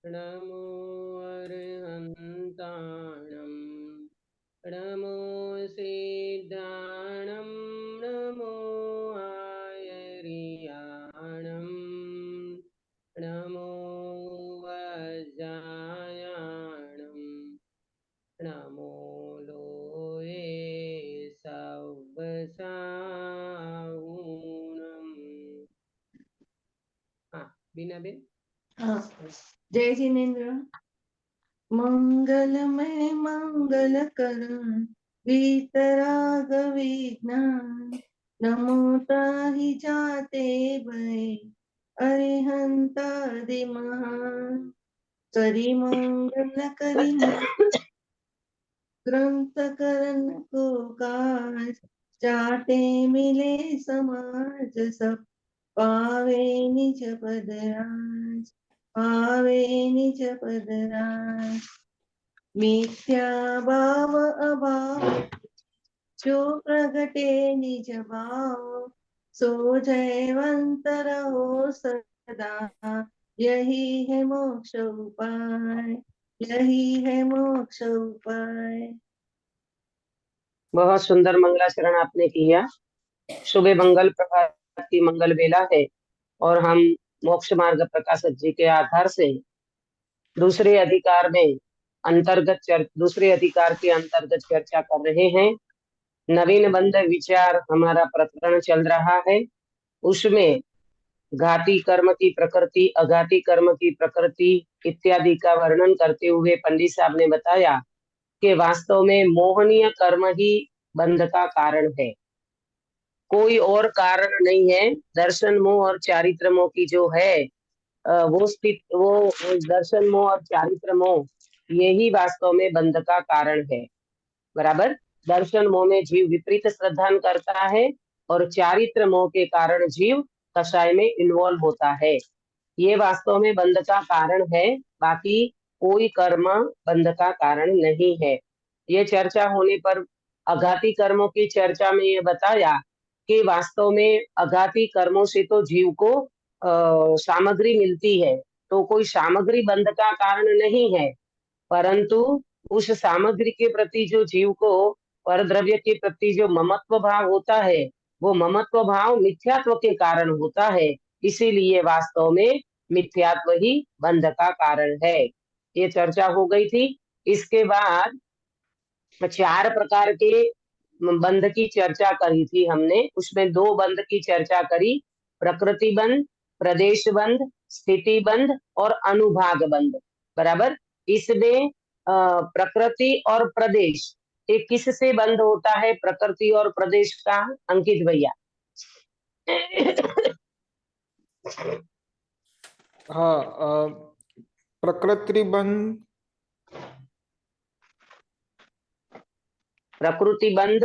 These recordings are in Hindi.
नमो अरहन्ताणं नमो सिद्धाणं नमो आयर्याणं नमो वज्रायाणं नमो लोये सव्वसाहुणम्। हाँ, बीना बेन। हाँ, जय जिनेन्द्र। मंगलमय मंगल करण वीतराग विज्ञान नमो ताहि जाते भय अरिहंतादि महान करी मंगल ग्रंथ करण को काज चाटे मिले समाज सब पावे निज पद राज पावे निज पद राज मिथ्या भाव अभाव जो प्रगटे निज भाव सो जयवंत रहो सदा यही है मोक्ष उपाय यही है मोक्ष उपाय। बहुत सुंदर मंगलाचरण आपने किया। शुभ मंगल प्रभात की मंगल बेला है और हम मोक्ष मार्ग प्रकाशक जी के आधार से दूसरे अधिकार के अंतर्गत चर्चा कर रहे हैं। नवीन बंध विचार हमारा प्रकरण चल रहा है। उसमें घाती कर्म की प्रकृति, अघाती कर्म की प्रकृति इत्यादि का वर्णन करते हुए पंडित साहब ने बताया कि वास्तव में मोहनीय कर्म ही बंध का कारण है, कोई और कारण नहीं है। दर्शन मोह और चारित्र मोह की जो है वो दर्शन मोह और चारित्र मोह यही वास्तव में बंध का कारण है। बराबर। दर्शन मोह में जीव विपरीत श्रद्धान करता है और चारित्र मोह के कारण जीव कषाय में इन्वॉल्व होता है। ये वास्तव में बंध का कारण है, बाकी कोई कर्म बंध का कारण नहीं है। ये चर्चा होने पर अघाती कर्मों की चर्चा में ये बताया कि वास्तव में अघाती कर्मों से तो जीव को सामग्री मिलती है, तो कोई सामग्री बंध का कारण नहीं है, परंतु उस सामग्री के प्रति जो जीव को परद्रव्य के प्रति जो ममत्व भाव होता है, वो ममत्व भाव मिथ्यात्व के कारण होता है। इसीलिए वास्तव में मिथ्यात्व ही बंध का कारण है। ये चर्चा हो गई थी। इसके बाद 4 प्रकार के बंध की चर्चा करी थी हमने। उसमें 2 बंध की चर्चा करी, प्रकृति बंध, प्रदेश बंध, स्थिति बंध और अनुभाग बंध। बराबर। इसमें प्रकृति और प्रदेश ये किससे बंध होता है? प्रकृति और प्रदेश का अंकित भैया। हाँ, प्रकृति बंध, प्रकृति बंध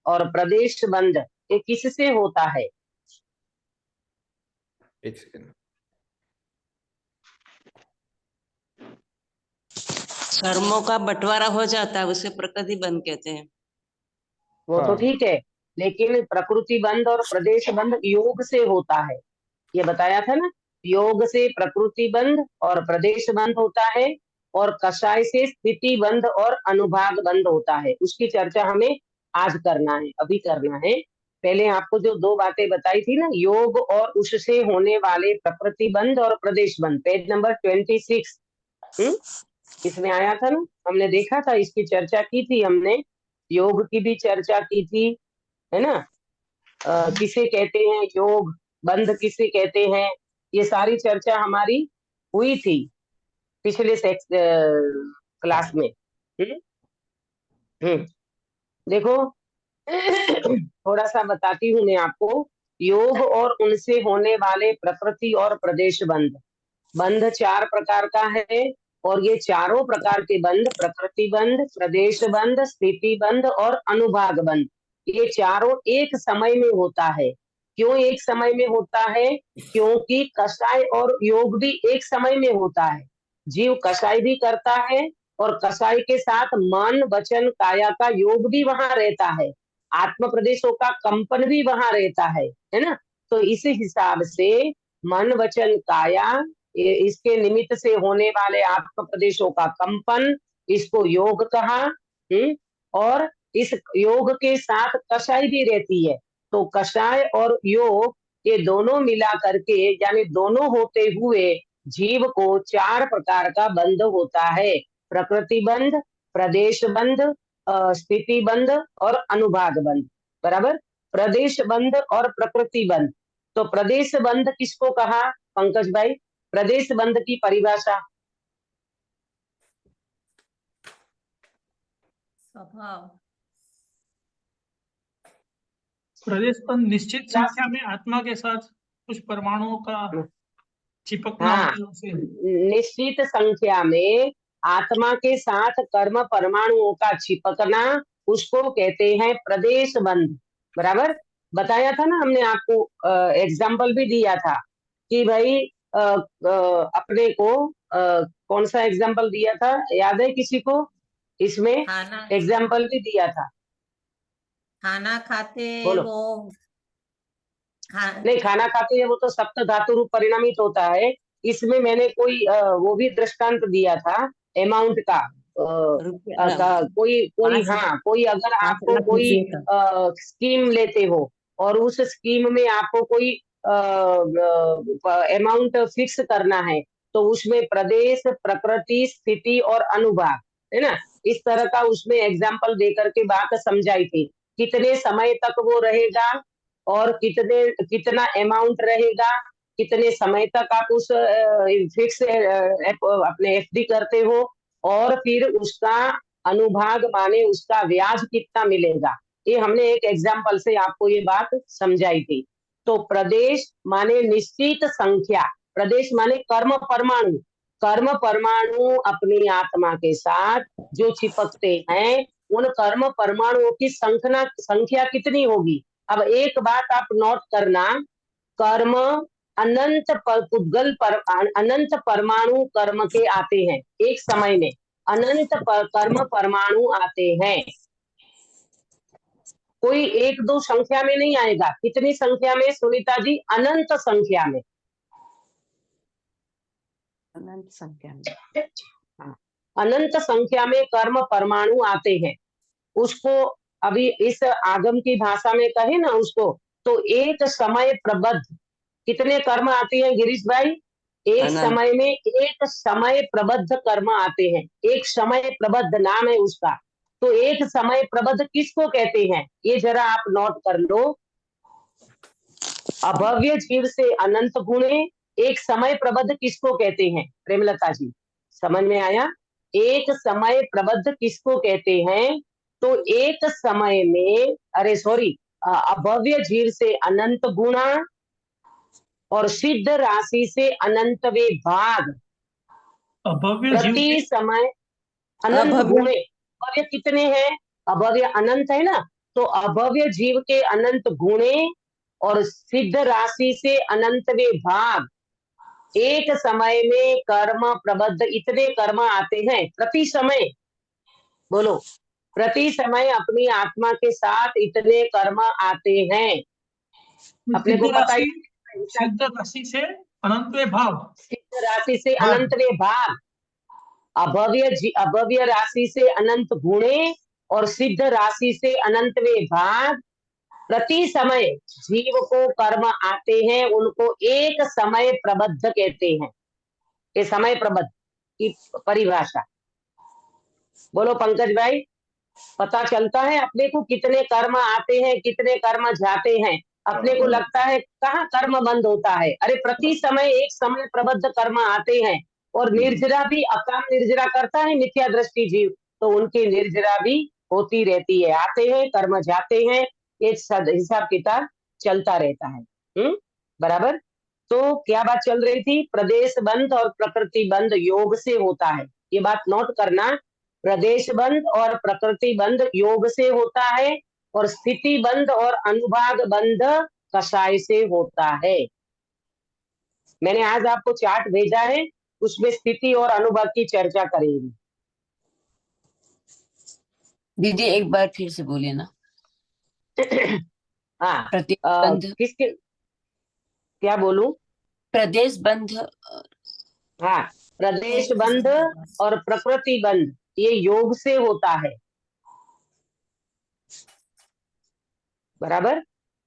और प्रदेश बंध ये किससे होता है? एक सेकंड। कर्मों का बंटवारा हो जाता है, उसे प्रकृति बंध कहते हैं। वो तो ठीक है, लेकिन प्रकृति बंध और प्रदेश बंध योग से होता है, ये बताया था ना। योग से प्रकृति बंध और प्रदेश बंध होता है और कषाय से स्थिति बंध और अनुभाग बंध होता है। उसकी चर्चा हमें आज करना है, अभी करना है। पहले आपको जो 2 बातें बताई थी ना, योग और उससे होने वाले प्रकृति बंध और प्रदेश बंध, पेज नंबर 26 इसमें आया था ना, हमने देखा था, इसकी चर्चा की थी हमने। योग की भी चर्चा की थी, है ना। किसे कहते हैं योग, बंध किसे कहते हैं, ये सारी चर्चा हमारी हुई थी पिछले क्लास में। हम्म देखो, थोड़ा सा बताती हूँ मैं आपको। योग और उनसे होने वाले प्रकृति और प्रदेश बंध, बंध 4 प्रकार का है और ये चारों प्रकार के बंध, प्रकृति बंध, प्रदेश बंध, स्थिति बंध और अनुभाग बंध, ये चारों एक समय में होता है। क्यों एक समय में होता है? क्योंकि कषाय और योग भी एक समय में होता है। जीव कषाय भी करता है और कषाय के साथ मन वचन काया का योग भी वहां रहता है, आत्म प्रदेशों का कंपन भी वहां रहता है ना। तो इस हिसाब से मन वचन काया इसके निमित्त से होने वाले आत्म प्रदेशों का कंपन, इसको योग कहा। और इस योग के साथ कषाय भी रहती है, तो कषाय और योग ये दोनों मिला करके यानी दोनों होते हुए जीव को 4 प्रकार का बंध होता है। प्रकृति बंध, प्रदेश बंध, स्थिति बंध और अनुभाग बंध। बराबर, प्रदेश बंध और प्रकृति बंध। तो प्रदेश बंध किसको कहा पंकज भाई? प्रदेश बंध की परिभाषा। स्वभाव। प्रदेश पर निश्चित संख्या में आत्मा के साथ कुछ परमाणुओं का चिपकना हाँ, होता है उसे। निश्चित संख्या में आत्मा के साथ कर्म परमाणुओं का चिपकना, उसको कहते हैं प्रदेश बंध। बराबर, बताया था ना हमने आपको, एग्जाम्पल भी दिया था कि भाई अपने को कौन सा एग्जाम्पल दिया था, याद है किसी को? इसमें खाना एग्जाम्पल भी दिया था, खाना खाते बोलो। वो नहीं, खाना खाते हैं वो तो सप्त धातु रूप परिणामित होता है। इसमें मैंने कोई वो भी दृष्टांत दिया था अमाउंट का, कोई कोई हाँ, कोई अगर 5 आपको लाख कोई रुपए का। स्कीम लेते हो और उस स्कीम में आपको कोई अमाउंट फिक्स करना है, तो उसमें प्रदेश, प्रकृति, स्थिति और अनुभाग, है ना, इस तरह का उसमें एग्जाम्पल देकर के बात समझाई थी। कितने समय तक वो रहेगा और कितना अमाउंट रहेगा, कितने समय तक आप उस फिक्स अपने एफडी करते हो, और फिर उसका अनुभाग माने उसका ब्याज कितना मिलेगा। ये हमने एक एग्जाम्पल से आपको ये बात समझाई थी। तो प्रदेश माने निश्चित संख्या, प्रदेश माने कर्म परमाणु, कर्म परमाणु अपनी आत्मा के साथ जो चिपकते हैं, उन कर्म परमाणुओं की संख्या कितनी होगी। अब एक बात आप नोट करना, कर्म अनंत पुद्गल अनंत परमाणु कर्म के आते हैं एक समय में, अनंत कर्म परमाणु आते हैं, कोई 1-2 संख्या में नहीं आएगा। कितनी संख्या में सुनीता जी? अनंत संख्या में। अनंत संख्या में, हाँ, अनंत संख्या में कर्म परमाणु आते हैं। उसको अभी इस आगम की भाषा में कहे ना उसको, तो एक समय प्रबद्ध कितने कर्म आते हैं गिरीश भाई? एक समय में एक समय प्रबद्ध कर्म आते हैं, एक समय प्रबद्ध नाम है उसका। तो एक समय प्रबद्ध किसको कहते हैं, ये जरा आप नोट कर लो। अभव्य जीव से अनंत गुणे एक समय प्रबद्ध किसको कहते हैं? प्रेमलता जी, समझ में आया? एक समय प्रबद्ध किसको कहते हैं? तो एक समय में, अरे सॉरी, अभव्य जीव से अनंत गुणा और सिद्ध राशि से अनंत वे भाग, प्रति समय अनंत गुणे। अभव्य कितने हैं? अभव्य अनंत है ना, तो अभव्य जीव के अनंत गुणे और सिद्ध राशि से अनंत वे भाग, एक समय में कर्म प्रबद्ध इतने कर्म आते हैं प्रति समय। बोलो, प्रति समय अपनी आत्मा के साथ इतने कर्म आते हैं। अपने को पता ही, सिद्ध राशि से अनंतवे भाव, सिद्ध राशि से अनंतवे भाग, अभव्य राशि से अनंत गुणे और सिद्ध राशि से अनंतवे भाग, प्रति समय जीव को कर्म आते हैं, उनको एक समय प्रबद्ध कहते हैं। ये समय प्रबद्ध की परिभाषा। बोलो पंकज भाई, पता चलता है अपने को कितने कर्म आते हैं, कितने कर्म जाते हैं। अपने को लगता है कहाँ कर्म बंद होता है, अरे प्रति समय एक समय प्रबद्ध कर्म आते हैं। और निर्जरा भी अकाम निर्जरा करता है मिथ्या दृष्टि जीव, तो उनकी निर्जरा भी होती रहती है, आते हैं कर्म जाते हैं, एक हिसाब किताब चलता रहता है। बराबर। तो क्या बात चल रही थी? प्रदेश बंध और प्रकृति बंध योग से होता है, ये बात नोट करना। प्रदेश बंध और प्रकृति बंध योग से होता है, और स्थिति बंध और अनुभाग बंध कषाय से होता है। मैंने आज आपको चार्ट भेजा है, उसमें स्थिति और अनुभाग की चर्चा करेंगे। दीदी एक बार फिर से बोलिए ना। हाँ, प्रदेश बंध, किसके, क्या बोलूं? प्रदेश बंध हाँ, प्रदेश बंध और प्रकृति बंध ये योग से होता है, बराबर।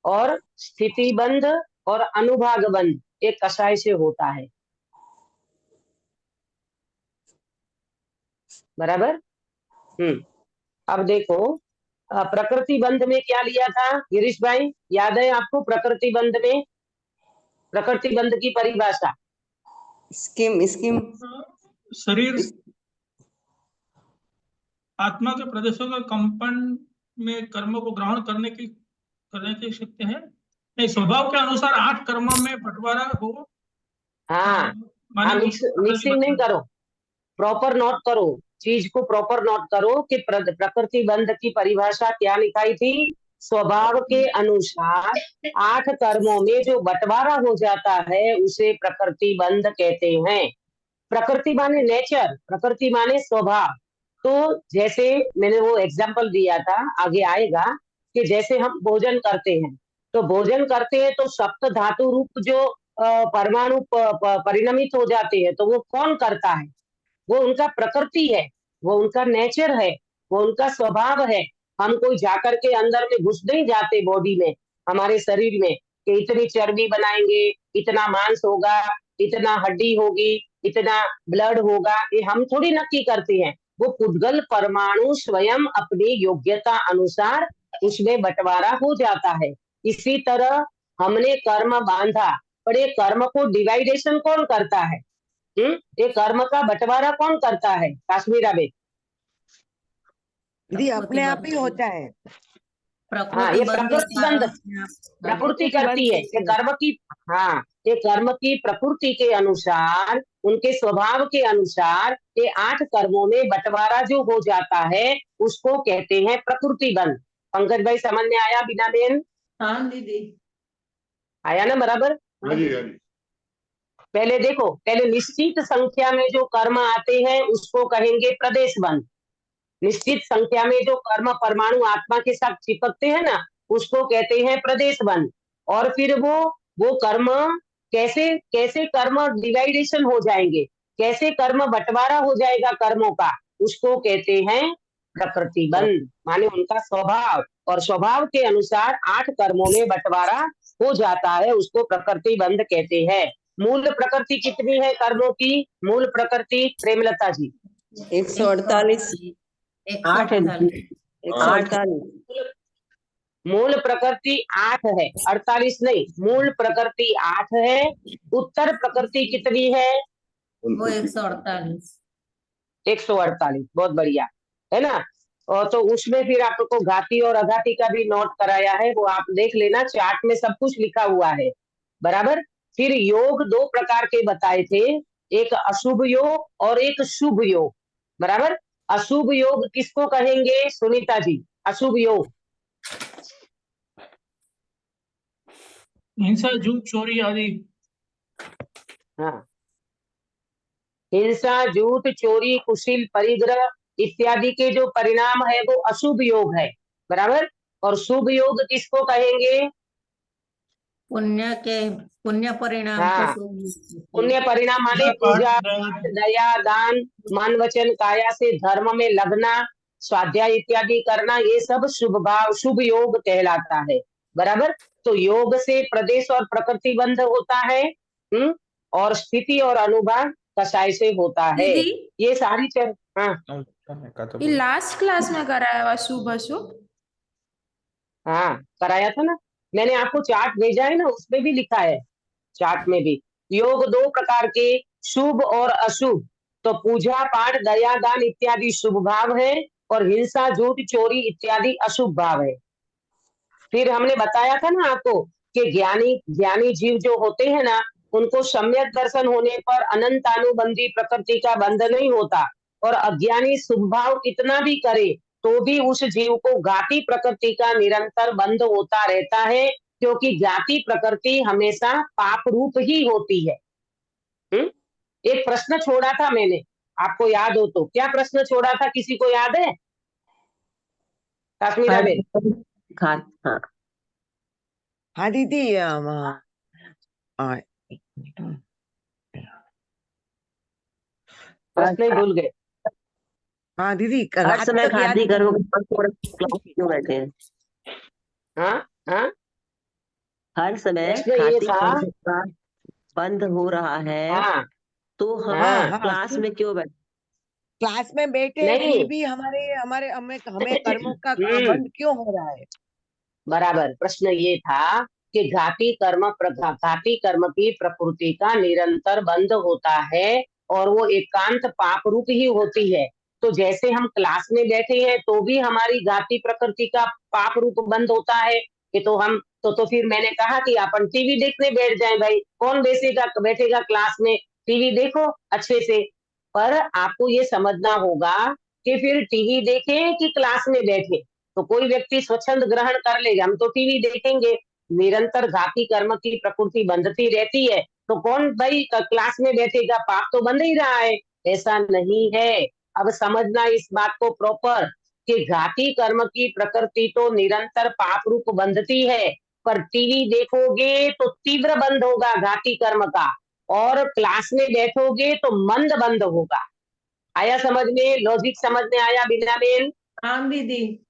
और स्थिति बंध और अनुभाग बंध ये कषाय से होता है, बराबर। अब देखो, प्रकृति बंध में क्या लिया था गिरीश भाई, याद है आपको? प्रकृति बंध में, प्रकृति बंध की परिभाषा स्कीम स्कीम शरीर आत्मा के प्रदेशों के कंपन में कर्म को ग्रहण करने की शक्ति है। नहीं, स्वभाव के अनुसार 8 कर्मों में बंटवारा हो। हाँ माने हाँ, मिक्सिंग नहीं करो, प्रॉपर नोट करो, चीज को प्रॉपर नोट करो कि प्रकृति बंध की परिभाषा क्या लिखाई थी। स्वभाव के अनुसार 8 कर्मों में जो बंटवारा हो जाता है उसे प्रकृति बंध कहते हैं। प्रकृति माने नेचर, प्रकृति माने स्वभाव। तो जैसे मैंने वो एग्जाम्पल दिया था, आगे आएगा, कि जैसे हम भोजन करते हैं, तो भोजन करते हैं तो सप्त धातु रूप जो परमाणु परिणमित हो जाते हैं, तो वो कौन करता है? वो उनका प्रकृति है, वो उनका नेचर है, वो उनका स्वभाव है। हम कोई जाकर के अंदर में घुस नहीं जाते बॉडी में, हमारे शरीर में, कि इतनी चर्बी बनाएंगे, इतना मांस होगा, इतना हड्डी होगी, इतना ब्लड होगा, ये हम थोड़ी नक्की करते हैं। वो पुद्गल परमाणु स्वयं अपनी योग्यता अनुसार उसमें बंटवारा हो जाता है। इसी तरह हमने कर्म बांधा, पर ये कर्म को डिवाइडेशन कौन करता है? ये कर्म का बंटवारा कौन करता है काश्मीरा बेन? दीदी अपने आप ही होता है। हाँ, ये प्रकृति बंध प्रकृति करती है, ये कर्म की, हाँ, ये कर्म की प्रकृति के अनुसार, उनके स्वभाव के अनुसार ये 8 कर्मों में बंटवारा जो हो जाता है उसको कहते हैं प्रकृति बंध। पंकज भाई समझ में आया बीना बेन? हाँ दीदी, आया ना बराबर? पहले देखो, पहले निश्चित संख्या में जो कर्म आते हैं उसको कहेंगे प्रदेश बंध। निश्चित संख्या में जो कर्म परमाणु आत्मा के साथ चिपकते हैं ना, उसको कहते हैं प्रदेश बंध। और फिर वो कर्म कैसे कैसे कर्म डिवाइडेशन हो जाएंगे, कैसे कर्म बंटवारा हो जाएगा कर्मों का, उसको कहते हैं प्रकृति बंध। माने उनका स्वभाव, और स्वभाव के अनुसार 8 कर्मों में बंटवारा हो जाता है, उसको प्रकृति बंध कहते हैं। मूल प्रकृति कितनी है कर्मों की? मूल प्रकृति प्रेमलता जी 148 8 मूल प्रकृति 8 है, 48 नहीं, मूल प्रकृति 8 है। उत्तर प्रकृति कितनी है? वो 148। 148, बहुत बढ़िया, है ना। और तो उसमें फिर आपको घाती और अघाती का भी नोट कराया है, वो आप देख लेना, चार्ट में सब कुछ लिखा हुआ है, बराबर। फिर योग 2 प्रकार के बताए थे, एक अशुभ योग और एक शुभ योग, बराबर। अशुभ योग किसको कहेंगे सुनीता जी? अशुभ योग हिंसा, झूठ, चोरी आदि। हाँ, हिंसा, झूठ, चोरी, कुशील परिग्रह इत्यादि के जो परिणाम है वो अशुभ योग है, बराबर। और शुभ योग किसको कहेंगे? पुण्य परिणाम को हाँ, शुभ। पुण्य परिणाम माने पूजा पाठ, दया, दान, मान वचन काया से धर्म में लगना, स्वाध्याय इत्यादि करना, ये सब शुभ भाव शुभ योग कहलाता है, बराबर। तो योग से प्रदेश और प्रकृति बंध होता है, और स्थिति और अनुभाग कषाय से होता है। दीदी, ये सारी हाँ ये लास्ट क्लास में कराया हुआ शुभ अशुभ? हाँ, कराया था ना मैंने, आपको चार्ट भेजा है ना, उसमें भी लिखा है, चार्ट में भी। योग 2 प्रकार के, शुभ और अशुभ। तो पूजा पाठ, दया, दान इत्यादि शुभ भाव है, और हिंसा, झूठ, चोरी इत्यादि अशुभ भाव है। फिर हमने बताया था ना आपको कि ज्ञानी ज्ञानी जीव जो होते हैं ना, उनको सम्यक दर्शन होने पर अनंतानुबंधी प्रकृति का बंध नहीं होता, और अज्ञानी शुभ भाव कितना भी करे तो भी उस जीव को घाती प्रकृति का निरंतर बंध होता रहता है, क्योंकि जाति प्रकृति हमेशा पाप रूप ही होती है। एक प्रश्न छोड़ा था मैंने, आपको याद हो तो, क्या प्रश्न छोड़ा था, किसी को याद है? काश्मीरा बेन? हाँ दीदी प्रश्न ही भूल गए। हाँ दीदी, हर रात समय तक याद घाटी कर्म क्लास क्यों बैठे हैं? हाँ हाँ, हर समय प्रश्न ये घाटी था। कर्म क्लास बंद हो रहा है, हाँ तो हम हाँ, हाँ क्लास में क्यों बैठे? क्लास में बैठे हैं, नहीं। फिर भी हमारे हमारे हमें हमें कर्मों का हम्म, बंद क्यों हो रहा है? बराबर। प्रश्न ये था कि घाती कर्म की प्रकृति का निरंतर बंद होता है और वो एकांत पाप रूप ही होती है। तो जैसे हम क्लास में बैठे हैं तो भी हमारी घाती प्रकृति का पाप रूप बंद होता है कि तो हम तो फिर मैंने कहा कि अपन टीवी देखने बैठ जाएं भाई, कौन बैठेगा क्लास में, टीवी देखो अच्छे से। पर आपको ये समझना होगा कि फिर टीवी देखें कि क्लास में बैठे। तो कोई व्यक्ति स्वच्छंद ग्रहण कर लेगा, हम तो टीवी देखेंगे। निरंतर घाती कर्म की प्रकृति बंधती रहती है तो कौन भाई क्लास में बैठेगा, पाप तो बंद ही रहा है। ऐसा नहीं है। अब समझना इस बात को प्रॉपर कि घाती कर्म की प्रकृति तो निरंतर पाप रूप बंधती है, पर टीवी देखोगे तो तीव्र बंद होगा घाती कर्म का, और क्लास में बैठोगे तो मंद बंद होगा। आया समझ में? लॉजिक समझ में आया बिना बेन? हाँ दीदी।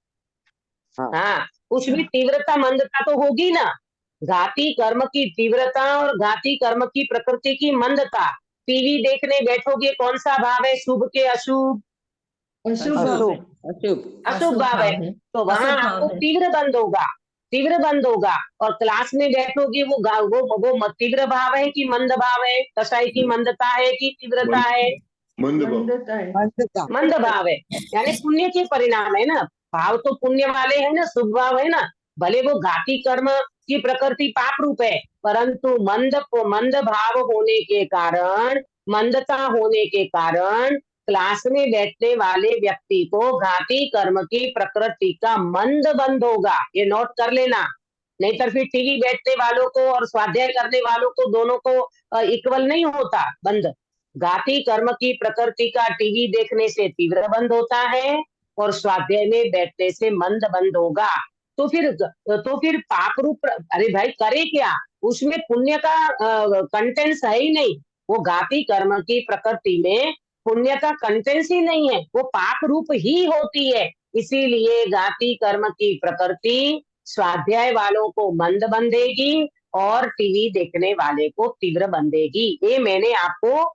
हाँ, उसमें तीव्रता मंदता तो होगी ना। घाती कर्म की तीव्रता और घाती कर्म की प्रकृति की मंदता। टीवी देखने बैठोगे कौन सा भाव है, शुभ के अशुभ? अशुभ भाव है। अशुभ। अशुभ भाव है। तो वहां अशुभ भाव आपको है। तीव्र बंद होगा, तीव्र बंद होगा। और क्लास में बैठोगे वो तीव्र भाव है कि मंद भाव है, कसाई की मंदता है कि तीव्रता है? मंदता है। मंद भाव है, यानी पुण्य के परिणाम है ना। भाव तो पुण्य वाले है ना, शुभ भाव है ना। भले वो घाती कर्म की प्रकृति पाप रूप है, परंतु मंद भाव होने के कारण, मंदता होने के कारण क्लास में बैठने वाले व्यक्ति को घाती कर्म की प्रकृति का मंद बंद होगा। ये नोट कर लेना। नहीं तो फिर टीवी बैठने वालों को और स्वाध्याय करने वालों को दोनों को इक्वल नहीं होता बंद। घाती कर्म की प्रकृति का टीवी देखने से तीव्र बंद होता है और स्वाध्याय में बैठने से मंद बंद होगा। तो फिर पाप रूप, अरे भाई करे क्या, उसमें पुण्य का कंटेंट्स है ही नहीं। वो घाती कर्म की प्रकृति में पुण्य का कंटेंट्स ही नहीं है, वो पाप रूप ही होती है। इसीलिए घाती कर्म की प्रकृति स्वाध्याय वालों को मंद बंधेगी और टीवी देखने वाले को तीव्र बंधेगी। ये मैंने आपको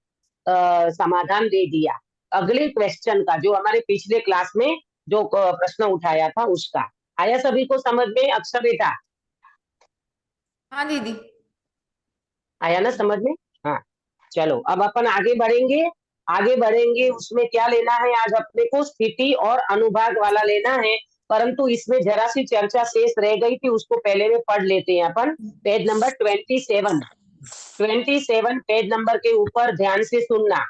समाधान दे दिया। अगले क्वेश्चन का, जो हमारे पिछले क्लास में जो प्रश्न उठाया था उसका। आया सभी को समझ में? अक्षर बेटा हाँ दीदी। आया ना समझ में? हाँ, चलो अब अपन आगे बढ़ेंगे। आगे बढ़ेंगे उसमें क्या लेना है, आज अपने को स्थिति और अनुभाग वाला लेना है। परंतु इसमें जरा सी चर्चा शेष रह गई थी, उसको पहले में पढ़ लेते हैं अपन। पेज नंबर 27 पेज नंबर के ऊपर ध्यान से सुनना।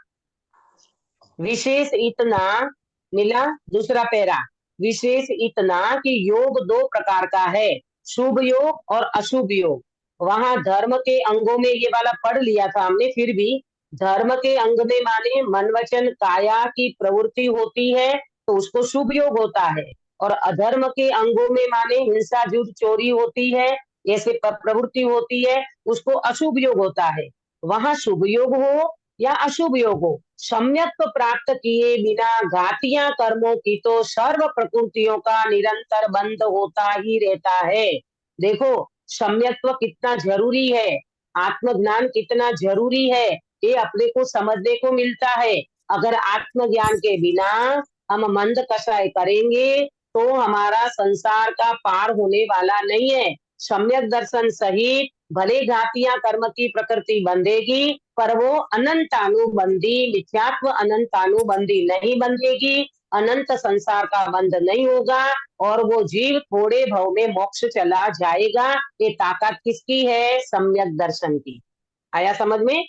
विशेष इतना मिला, दूसरा पैरा। विशेष इतना कि योग दो प्रकार का है, शुभ योग और अशुभ योग। वहां धर्म के अंगों में ये वाला पढ़ लिया था हमने, फिर भी धर्म के अंग में माने मन वचन काया की प्रवृत्ति होती है तो उसको शुभ योग होता है, और अधर्म के अंगों में माने हिंसा झूठ चोरी होती है, ऐसे प्रवृत्ति होती है, उसको अशुभ योग होता है। वहां शुभ योग हो या अशुभ योग हो, सम्यक प्राप्त किए बिना घातियां कर्मों की तो सर्व प्रकृतियों का निरंतर बंद होता ही रहता है। देखो सम्यक्त्व कितना जरूरी है, आत्मज्ञान कितना जरूरी है, ये अपने को समझने को मिलता है। अगर आत्मज्ञान के बिना हम मंद कषाय करेंगे तो हमारा संसार का पार होने वाला नहीं है। सम्यक दर्शन सहित भले घातियां कर्म की प्रकृति बंधेगी, पर वो अनंतानुबंधी मिथ्यात्व अनंतानुबंधी नहीं बंधेगी, अनंत संसार का बंध नहीं होगा और वो जीव थोड़े भव में मोक्ष चला जाएगा। ये ताकत किसकी है? सम्यक दर्शन की। आया समझ में?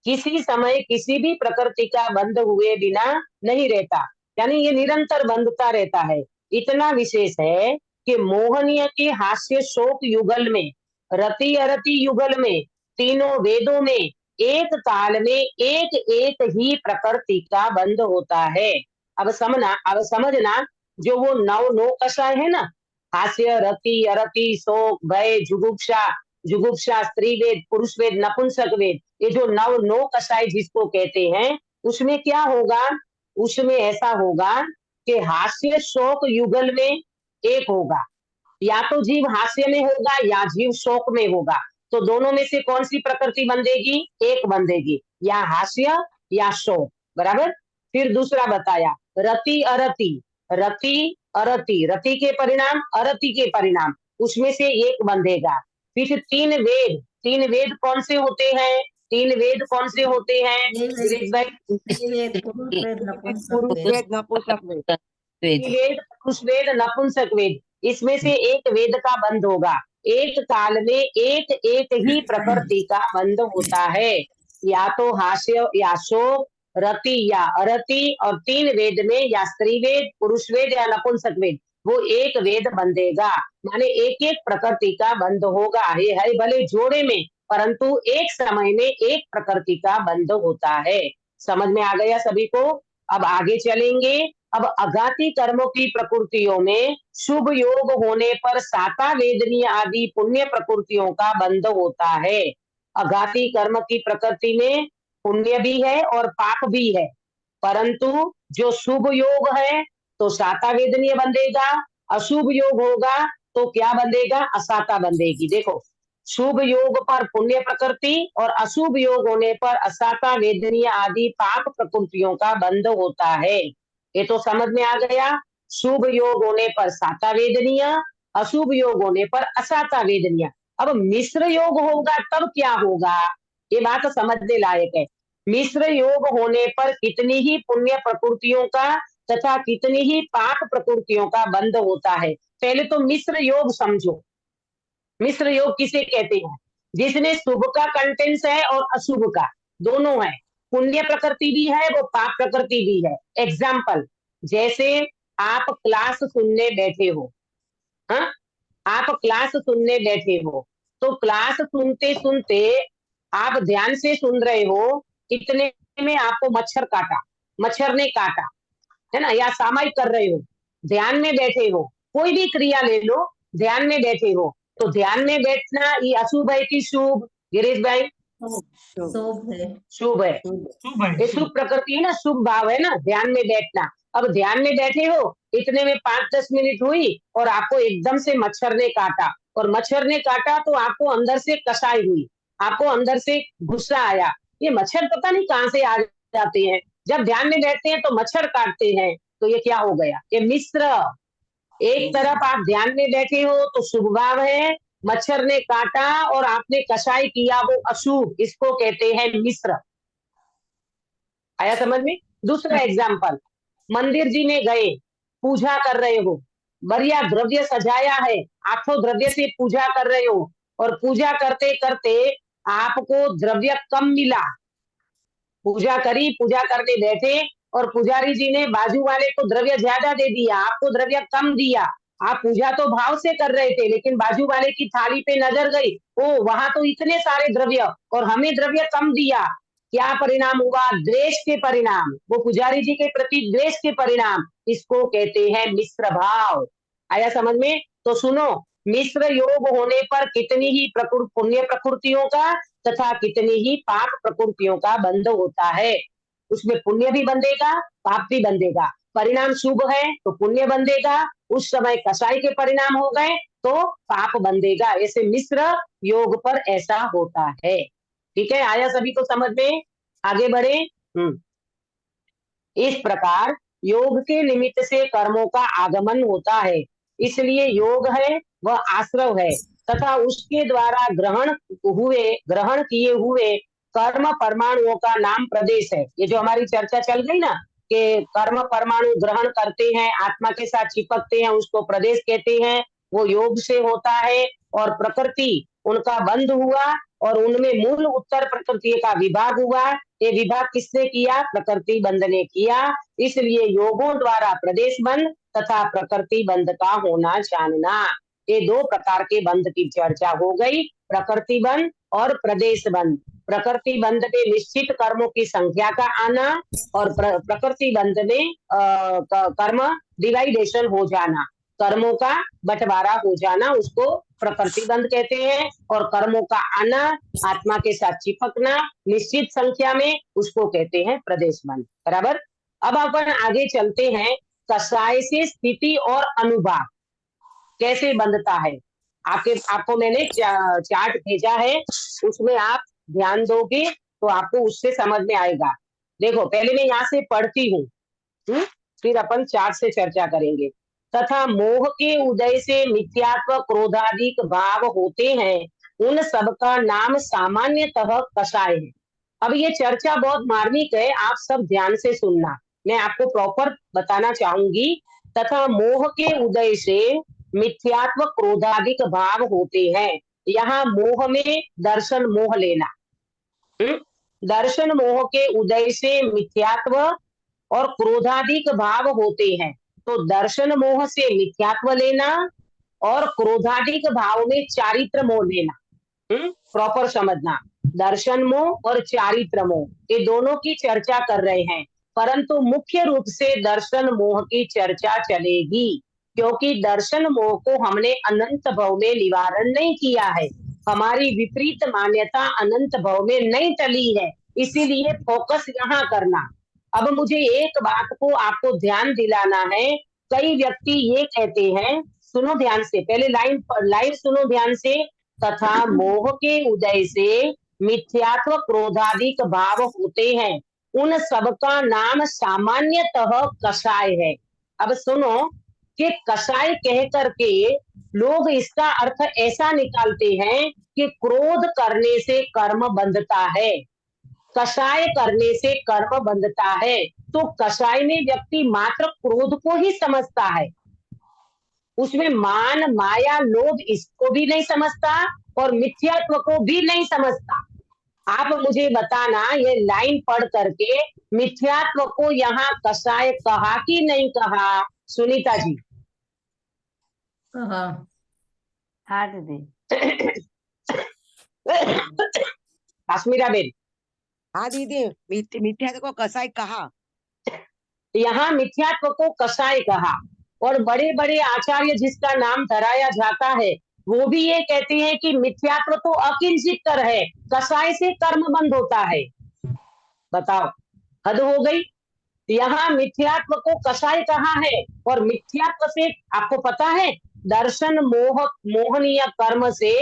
किसी समय किसी भी प्रकृति का बंध हुए बिना नहीं रहता, यानी ये निरंतर बंधता रहता है। इतना विशेष है कि मोहनीय के हास्य शोक युगल में, रति अरति युगल में, तीनों वेदों में एक काल में एक एक ही प्रकृति का बंध होता है। अब समझना जो वो नौ कषाय है ना, हास्य रति अरति शोक भय जुगुप्सा स्त्री वेद पुरुष वेद नपुंसक वेद, ये जो नौ कषाय जिसको कहते हैं उसमें क्या होगा, उसमें ऐसा होगा कि हास्य शोक युगल में एक होगा, या तो जीव हास्य में होगा या जीव शोक में होगा। तो दोनों में से कौन सी प्रकृति बंधेगी, एक बंधेगी, या हास्य या शोक, बराबर। फिर दूसरा बताया रति अरति, रति अरति, रति के परिणाम अरति के परिणाम, उसमें से एक बंधेगा। फिर तीन वेद, तीन वेद कौन से होते हैं, तीन वेद कौन से होते हैं गिरीश भाई? पुरुष वेद नपुंसक वेद, वेद, पुरुष वेद, नपुंसक वेद, इसमें से एक वेद का बंध होगा। एक काल में एक एक ही प्रकृति का बंध होता है, या तो हास्य या शोक, रति या अरति, और तीन वेद में या स्त्री वेद, पुरुष वेद या नपुंसक वेद, वो एक वेद बंधेगा। माने एक एक प्रकृति का बंध होगा। ये है भले जोड़े में, परंतु एक समय में एक प्रकृति का बंध होता है। समझ में आ गया सभी को? अब आगे चलेंगे। अब अघाती कर्मों की प्रकृतियों में शुभ योग होने पर साता वेदनीय आदि पुण्य प्रकृतियों का बंध होता है। अघाती कर्म की प्रकृति में पुण्य भी है और पाप भी है, परंतु जो शुभ योग है तो साता वेदनीय बंधेगा, अशुभ योग होगा तो क्या बंधेगा, असाता बंधेगी। देखो, शुभ योग पर पुण्य प्रकृति और अशुभ योग होने पर असाता वेदनीय आदि पाप प्रकृतियों का बंध होता है। ये तो समझ में आ गया। शुभ योग होने पर साता वेदनीय, अशुभ योग होने पर असाता वेदनीय। अब मिश्र योग होगा तब क्या होगा, ये बात समझने लायक है। मिश्र योग होने पर कितनी ही पुण्य प्रकृतियों का तथा कितनी ही पाप प्रकृतियों का बंध होता है। पहले तो मिश्र योग समझो। मिश्र योग किसे कहते हैं, जिसमें शुभ का कंटेंस है और अशुभ का, दोनों है, पुण्य प्रकृति भी है वो पाप प्रकृति भी है। एग्जाम्पल, जैसे आप क्लास सुनने बैठे हो, हाँ, आप क्लास सुनने बैठे हो, तो क्लास सुनते सुनते आप ध्यान से सुन रहे हो, इतने में आपको मच्छर काटा, मच्छर ने काटा, है ना, या सामायिक कर रहे हो, ध्यान में बैठे हो, कोई भी क्रिया ले लो, ध्यान में बैठे हो, तो ध्यान में बैठना ये अशुभ है कि शुभ गिरीश भाई? शुभ है, शुभ है। ये शुभ प्रकृति है ना, शुभ भाव है ना, ध्यान में बैठना। अब ध्यान में बैठे हो, इतने में 5-10 मिनट हुई और आपको एकदम से मच्छर ने काटा, और मच्छर ने काटा तो आपको अंदर से कसाई हुई, आपको अंदर से गुस्सा आया। ये मच्छर पता नहीं कहाँ से आ जाते हैं, जब ध्यान में बैठते हैं तो मच्छर काटते हैं, तो ये क्या हो गया, ये मिश्र। एक तरफ आप ध्यान में बैठे हो तो शुभ भाव है, मच्छर ने काटा और आपने कसाई किया वो अशुभ, इसको कहते हैं मिश्र। आया समझ में? दूसरा एग्जाम्पल, मंदिर जी में गए, पूजा कर रहे हो, बढ़िया द्रव्य सजाया है, 8 द्रव्य से पूजा कर रहे हो, और पूजा करते करते आपको द्रव्य कम मिला, पूजा करी, पूजा करने बैठे और पुजारी जी ने बाजू वाले को द्रव्य ज्यादा दे दिया, आपको द्रव्य कम दिया। आप पूजा तो भाव से कर रहे थे, लेकिन बाजू वाले की थाली पे नजर गई, ओ वहां तो इतने सारे द्रव्य और हमें द्रव्य कम दिया। क्या परिणाम हुआ, द्वेष के परिणाम, वो पुजारी जी के प्रति द्वेष के परिणाम, इसको कहते हैं मिश्र भाव। आया समझ में? तो सुनो, मिश्र योग होने पर कितनी ही पुण्य प्रकृतियों का तथा कितनी ही पाप प्रकृतियों का बंध होता है। उसमें पुण्य भी बंधेगा, पाप भी बंधेगा। परिणाम शुभ है तो पुण्य बंधेगा, उस समय कसाई के परिणाम हो गए तो पाप बंधेगा। ऐसे मिश्र योग पर ऐसा होता है। ठीक है, आया सभी को समझ में? आगे बढ़े। इस प्रकार योग के निमित्त से कर्मों का आगमन होता है, इसलिए योग है वह आश्रव है तथा उसके द्वारा ग्रहण किए हुए कर्म परमाणुओं का नाम प्रदेश है। ये जो हमारी चर्चा चल गई ना कि कर्म परमाणु ग्रहण करते हैं, आत्मा के साथ चिपकते हैं, उसको प्रदेश कहते हैं, वो योग से होता है। और प्रकृति उनका बंध हुआ और उनमें मूल उत्तर प्रकृति का विभाग हुआ। ये विभाग किसने किया? प्रकृति बंध ने किया। इसलिए योगों द्वारा प्रदेश बंध तथा प्रकृति बंध का होना जानना, ये 2 प्रकार के बंध की चर्चा हो गई, प्रकृति बंध और प्रदेश बंध। प्रकृति बंध में निश्चित कर्मों की संख्या का आना और प्रकृति बंध में कर्म डिवाइडेशन हो जाना। कर्मों का बंटवारा हो जाना उसको प्रकृति बंध कहते हैं, और कर्मों का आना, आत्मा के साथ चिपकना निश्चित संख्या में, उसको कहते हैं प्रदेश बंध। बराबर। अब अपन आगे चलते हैं, कसाय से स्थिति और अनुभाग कैसे बंधता है। आपको मैंने चार्ट भेजा है, उसमें आप ध्यान दोगे तो आपको उससे समझ में आएगा। देखो पहले मैं यहाँ से पढ़ती हूँ, फिर अपन चार्ट से चर्चा करेंगे। तथा मोह के उदय से मिथ्यात्व क्रोधादिक भाव होते हैं, उन सबका नाम सामान्यतः कसाय है। अब ये चर्चा बहुत मार्मिक है, आप सब ध्यान से सुनना, मैं आपको प्रॉपर बताना चाहूंगी। तथा मोह के उदय से मिथ्यात्व क्रोधादिक भाव होते हैं। यहाँ मोह में दर्शन मोह लेना, दर्शन मोह के उदय से मिथ्यात्व और क्रोधादिक भाव होते हैं। तो दर्शन मोह से मिथ्यात्व लेना और क्रोधादिक भाव में चारित्र मोह लेना, प्रॉपर समझना। दर्शन मोह और चारित्र मोह ये दोनों की चर्चा कर रहे हैं, परंतु मुख्य रूप से दर्शन मोह की चर्चा चलेगी, क्योंकि दर्शन मोह को हमने अनंत भव में निवारण नहीं किया है। हमारी विपरीत मान्यता अनंत भव में नहीं टली है, इसीलिए फोकस यहाँ करना। अब मुझे एक बात को आपको ध्यान दिलाना है। कई व्यक्ति ये कहते हैं, सुनो ध्यान से, पहले लाइन सुनो ध्यान से। तथा मोह के उदय से मिथ्यात्व क्रोधादिक भाव होते हैं, उन सबका नाम सामान्यतः कसाय है। अब सुनो कि कसाय कह करके लोग इसका अर्थ ऐसा निकालते हैं कि क्रोध करने से कर्म बंधता है, कसाय करने से कर्म बंधता है। तो कसाय में व्यक्ति मात्र क्रोध को ही समझता है, उसमें मान माया लोभ इसको भी नहीं समझता और मिथ्यात्व को भी नहीं समझता। आप मुझे बताना, ये लाइन पढ़ करके मिथ्यात्व को यहाँ कसाय कहा कि नहीं कहा, सुनीता जी? हाँ दीदी। काश्मीरा बेन? हाँ दीदी, मिथ्यात्व को कसाय कहा। यहाँ मिथ्यात्व को कसाय कहा, और बड़े बड़े आचार्य जिसका नाम धराया जाता है वो भी ये कहते हैं कि मिथ्यात्व तो अकिंचित कर है, कसाय से कर्म बंद होता है। बताओ, हद हो गई। यहाँ मिथ्यात्व को कसाय कहा है, और मिथ्यात्व से आपको पता है दर्शन मोह मोहनीय कर्म से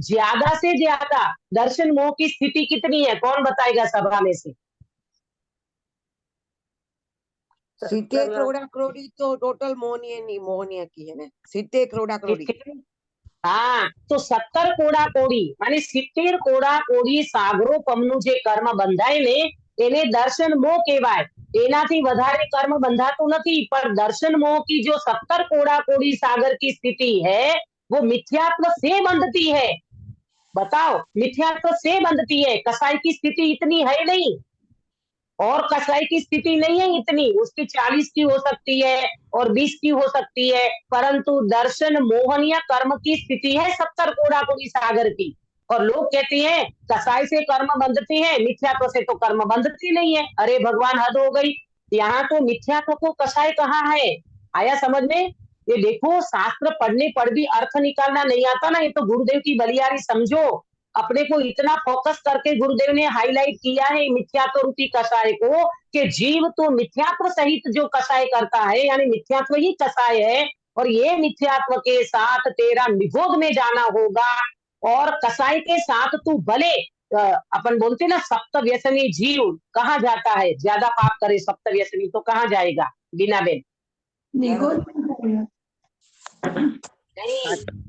ज्यादा दर्शन मोह की स्थिति कितनी है, कौन बताएगा सभा में से? सिद्धे क्रोड़ा क्रोड़ी तो टोटल मोहनीय की है ना, सिद्धे क्रोड़ा क्रोड़ी। हाँ, तो 70 कोड़ा कोड़ी माने 70 कोड़ा कोड़ी सागरो पमनु जे कर्म બંધાય ને એને દર્શન મોહ કહેવાય। એનાથી વધારે કર્મ બંધાતું નથી, पर दर्शन मोह की जो 70 कोड़ा कोड़ी सागर की स्थिति है वो मिथ्यात्व से बंधती है। बताओ, मिथ्यात्व से बंधती है, कसाई की स्थिति इतनी है नहीं, और कसाई की स्थिति नहीं है इतनी, उसकी 40 की हो सकती है और 20 की हो सकती है, परंतु दर्शन मोहनीय कर्म की स्थिति है 70 कोड़ा कोड़ी सागर की। और लोग कहते हैं कसाई से कर्म बंधते हैं, मिथ्यात्व से तो कर्म बंधती नहीं है। अरे भगवान, हद हो गई। यहाँ तो मिथ्यात्व को कसाय कहा है, आया समझ में? ये देखो, शास्त्र पढ़ने पर भी अर्थ निकालना नहीं आता ना, ये तो गुरुदेव की बलियारी समझो। अपने को इतना फोकस करके गुरुदेव ने हाईलाइट किया है मिथ्यात्व रूपी कसाय को, कि जीव तो मिथ्यात्व सहित जो कसाय करता है, यानी मिथ्यात्व ही कसाय है, और ये मिथ्यात्व के साथ तेरा निगोद में जाना होगा। और कसाई के साथ तू भले अपन बोलते ना सप्त व्यसनी जीव कहाँ जाता है, ज्यादा पाप करे सप्त व्यसनी तो कहाँ जाएगा बीना बेन?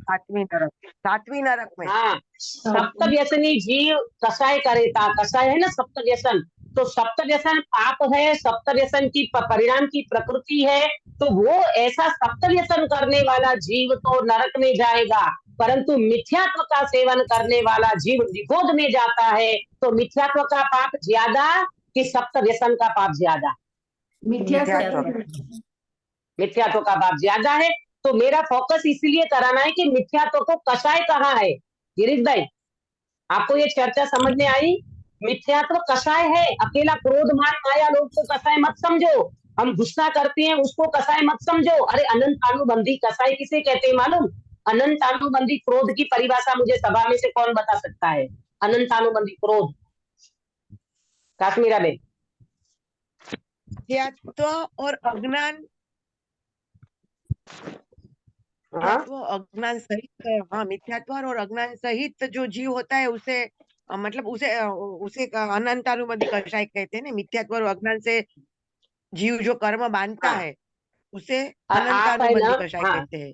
सातवीं नरक में। हाँ, सप्त व्यसनी जीव कसाय करेता, कसाय है ना सप्त व्यसन, तो सप्त व्यसन पाप है, सप्त व्यसन की परिणाम की प्रकृति है, तो वो ऐसा सप्त व्यसन करने वाला जीव तो नरक में जाएगा, परंतु मिथ्यात्व का सेवन करने वाला जीव निगोद में जाता है। तो मिथ्यात्व का पाप ज्यादा कि सप्त व्यसन का पाप ज्यादा? मिथ्यात्व का पाप ज्यादा है। तो मेरा फोकस इसलिए कराना है कि मिथ्यात्व को कसाय कहा है। गिरीश भाई, आपको ये चर्चा समझ में आई? मिथ्यात्व कसाय है, अकेला क्रोध मान माया लोभ को कसाय मत समझो। हम गुस्सा करते हैं उसको कसाय मत समझो। अरे अनंतानुबंधी कसाय किसे कहते हैं मालूम? अनंतानुबंधी क्रोध की परिभाषा मुझे सभा में से कौन बता सकता है? अनंतानुबंधी क्रोध, काश्मीरा बेन। मिथ्यात्व और अज्ञान, मिथ्यात्व अज्ञान सहित, हाँ मिथ्यात्व और अज्ञान सहित जो जीव होता है उसे मतलब उसे अनंतानुबंधी कषाय कहते हैं ना। मिथ्यात्व और अज्ञान से जीव जो कर्म बांधता हाँ। है उसे आप है अनंतानुबंधी ना, कषाय हाँ, कहते हैं।